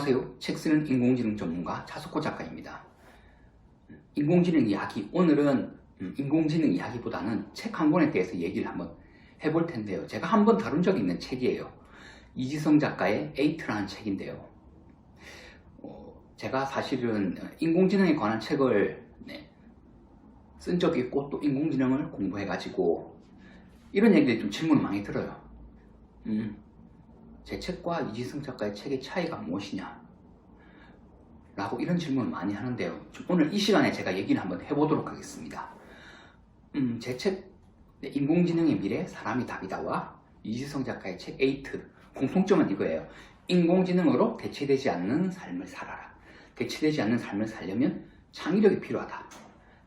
안녕하세요. 책 쓰는 인공지능 전문가 차석호 작가입니다. 인공지능 이야기, 오늘은 인공지능 이야기보다는 책 한 권에 대해서 얘기를 한번 해볼 텐데요. 제가 한번 다룬 적이 있는 책이에요. 이지성 작가의 에이트라는 책인데요. 제가 사실은 인공지능에 관한 책을 쓴 적이 있고 또 인공지능을 공부해가지고 이런 얘기들이 좀 질문을 많이 들어요. 제 책과 이지성 작가의 책의 차이가 무엇이냐 라고 이런 질문을 많이 하는데요. 오늘 이 시간에 제가 얘기를 한번 해보도록 하겠습니다. 제 책 인공지능의 미래 사람이 답이다와 이지성 작가의 책 에이트, 공통점은 이거예요. 인공지능으로 대체되지 않는 삶을 살아라. 대체되지 않는 삶을 살려면 창의력이 필요하다.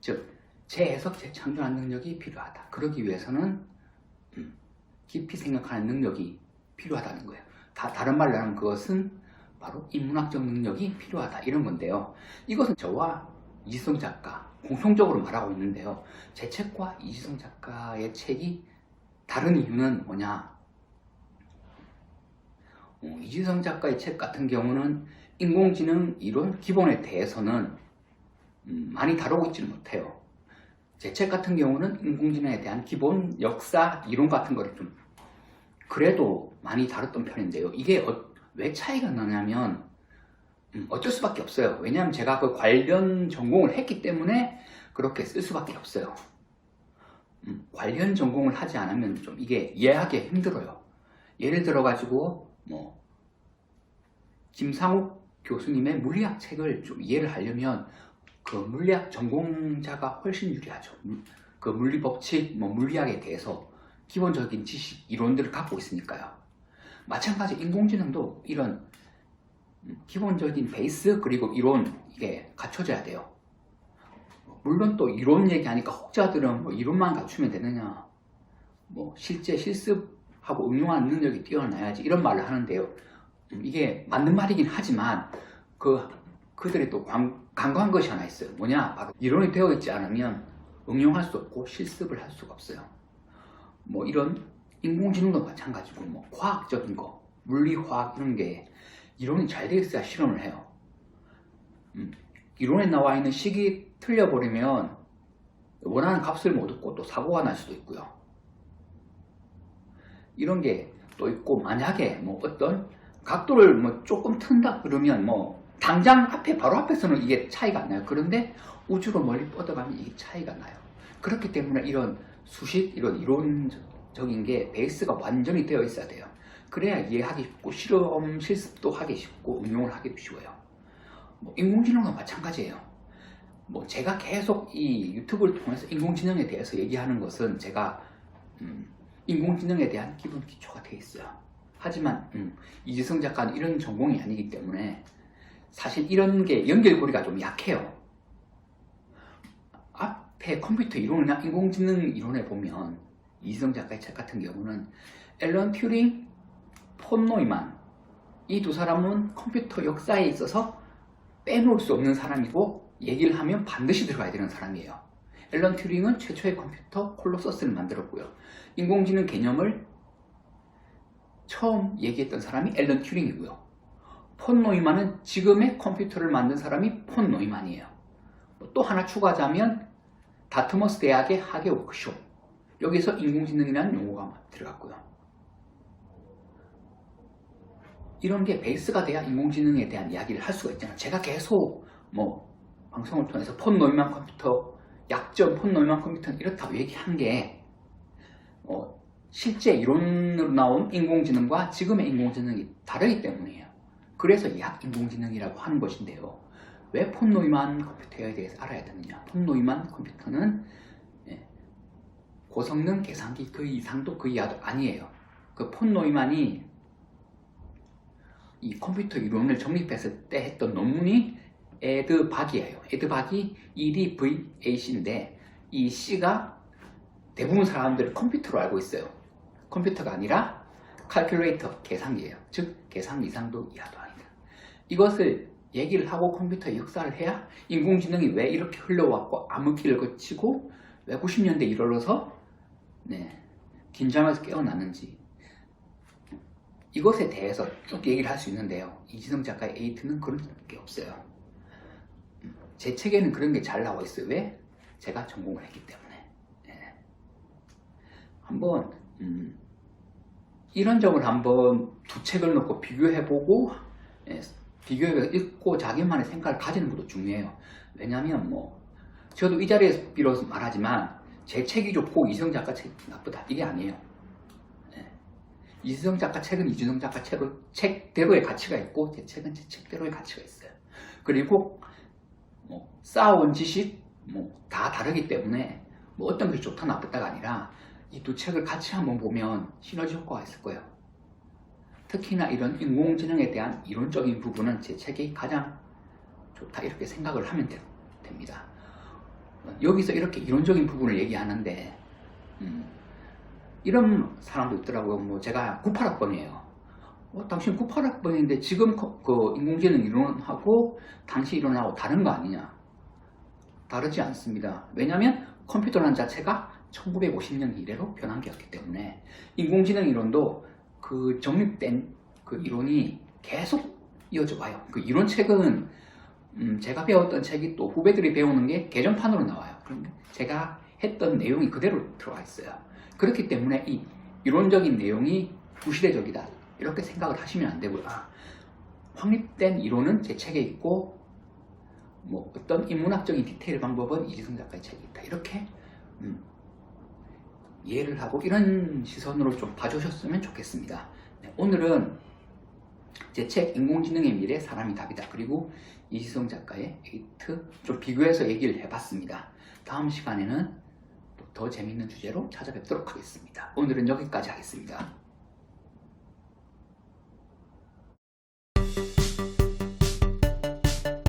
즉 재해석, 재창조하는 능력이 필요하다. 그러기 위해서는 깊이 생각하는 능력이 필요하다는 거예요. 다른 말로 하면 그것은 바로 인문학적 능력이 필요하다, 이런 건데요. 이것은 저와 이지성 작가 공통적으로 말하고 있는데요. 제 책과 이지성 작가의 책이 다른 이유는 뭐냐? 이지성 작가의 책 같은 경우는 인공지능 이론 기본에 대해서는 많이 다루고 있지는 못해요. 제 책 같은 경우는 인공지능에 대한 기본 역사 이론 같은 거를 좀 그래도 많이 다뤘던 편인데요. 이게 왜 차이가 나냐면 어쩔 수밖에 없어요. 왜냐하면 제가 그 관련 전공을 했기 때문에 그렇게 쓸 수밖에 없어요. 관련 전공을 하지 않으면 좀 이게 이해하기 힘들어요. 예를 들어 가지고 김상욱 교수님의 물리학 책을 좀 이해를 하려면 그 물리학 전공자가 훨씬 유리하죠. 그 물리 법칙, 물리학에 대해서 기본적인 지식, 이론들을 갖고 있으니까요. 마찬가지 인공지능도 이런 기본적인 베이스 그리고 이론, 이게 갖춰져야 돼요. 물론 또 이론 얘기하니까 혹자들은 이론만 갖추면 되느냐, 실제 실습하고 응용하는 능력이 뛰어나야지, 이런 말을 하는데요. 이게 맞는 말이긴 하지만 그들이 또 간과한 것이 하나 있어요. 뭐냐? 바로 이론이 되어 있지 않으면 응용할 수 없고 실습을 할 수가 없어요. 이런 인공지능도 마찬가지고 과학적인 거, 물리화학 이런 게 이론이 잘 되어 있어야 실험을 해요. 이론에 나와 있는 식이 틀려버리면 원하는 값을 못 얻고 또 사고가 날 수도 있고요. 이런 게 또 있고, 만약에 어떤 각도를 조금 튼다 그러면 당장 바로 앞에서는 이게 차이가 안 나요. 그런데 우주로 멀리 뻗어가면 이게 차이가 나요. 그렇기 때문에 이런 수식, 이런 이론적인 게 베이스가 완전히 되어 있어야 돼요. 그래야 이해하기 쉽고 실험, 실습도 하기 쉽고 응용을 하기도 쉬워요. 인공지능도 마찬가지예요. 제가 계속 이 유튜브를 통해서 인공지능에 대해서 얘기하는 것은 제가 인공지능에 대한 기본 기초가 되어 있어요. 하지만 이지성 작가는 이런 전공이 아니기 때문에 사실 이런 게 연결고리가 좀 약해요. 앞에 컴퓨터 이론이나 인공지능 이론에 보면 이지성 작가의 책 같은 경우는 앨런 튜링, 폰 노이만, 이 두 사람은 컴퓨터 역사에 있어서 빼놓을 수 없는 사람이고 얘기를 하면 반드시 들어가야 되는 사람이에요. 앨런 튜링은 최초의 컴퓨터 콜로서스를 만들었고요. 인공지능 개념을 처음 얘기했던 사람이 앨런 튜링이고요. 폰 노이만은 지금의 컴퓨터를 만든 사람이 폰 노이만이에요. 또 하나 추가하자면 다트머스 대학의 학예 워크숍, 여기서 인공지능이라는 용어가 들어갔고요. 이런 게 베이스가 돼야 인공지능에 대한 이야기를 할 수가 있잖아요. 제가 계속 방송을 통해서 폰 노이만 컴퓨터, 약점 폰 노이만 컴퓨터는 이렇다고 얘기한 게 실제 이론으로 나온 인공지능과 지금의 인공지능이 다르기 때문이에요. 그래서 약 인공지능이라고 하는 것인데요. 왜 폰 노이만 컴퓨터에 대해서 알아야 되느냐? 폰 노이만 컴퓨터는 고성능 계산기 그 이상도 그 이하도 아니에요. 그 폰 노이만이 이 컴퓨터 이론을 정립했을 때 했던 논문이 에드박이에요. 에드박이 EDVAC인데 이 C가 대부분 사람들이 컴퓨터로 알고 있어요. 컴퓨터가 아니라 칼큘레이터, 계산기예요. 즉 계산 이상도 이하도 아니다. 이것을 얘기를 하고 컴퓨터의 역사를 해야 인공지능이 왜 이렇게 흘러왔고 암흑기를 거치고 왜 90년대 이르러서 긴장해서 깨어났는지, 이것에 대해서 쭉 얘기를 할 수 있는데요. 이지성 작가의 에이트는 그런 게 없어요. 제 책에는 그런 게 잘 나와 있어요. 왜? 제가 전공을 했기 때문에. 예. 한번 이런 점을 한번 두 책을 놓고 비교해보고 예, 비교해서 읽고 자기만의 생각을 가지는 것도 중요해요. 왜냐하면 뭐 저도 이 자리에서 비로소 말하지만 제 책이 좋고 이지성 작가 책이 나쁘다 이게 아니에요. 예. 이지성 작가 책은 이지성 작가 책대로의 가치가 있고 제 책은 제 책대로의 가치가 있어요. 그리고 뭐 쌓아온 지식 뭐 다 다르기 때문에 뭐 어떤 것이 좋다 나쁘다가 아니라 이 두 책을 같이 한번 보면 시너지 효과가 있을 거예요. 특히나 이런 인공지능에 대한 이론적인 부분은 제 책이 가장 좋다 이렇게 생각을 하면 됩니다. 여기서 이렇게 이론적인 부분을 얘기하는데 이런 사람도 있더라고요. 뭐 제가 98학번이에요. 당신 98학번인데 지금 그 인공지능 이론하고 당시 이론하고 다른 거 아니냐? 다르지 않습니다. 왜냐하면 컴퓨터라는 자체가 1950년 이래로 변한 게 없기 때문에 인공지능 이론도 그 정립된 그 이론이 계속 이어져 와요. 그 이론책은 제가 배웠던 책이 또 후배들이 배우는 게 개정판으로 나와요. 그러니까 제가 했던 내용이 그대로 들어가 있어요. 그렇기 때문에 이 이론적인 내용이 구시대적이다 이렇게 생각을 하시면 안 되고요. 확립된 이론은 제 책에 있고 뭐 어떤 인문학적인 디테일 방법은 이지성 작가의 책에 있다 이렇게 이해를 하고 이런 시선으로 좀 봐주셨으면 좋겠습니다. 네, 오늘은 제 책 인공지능의 미래 사람이 답이다 그리고 이지성 작가의 에이트 좀 비교해서 얘기를 해봤습니다. 다음 시간에는 또 더 재밌는 주제로 찾아뵙도록 하겠습니다. 오늘은 여기까지 하겠습니다.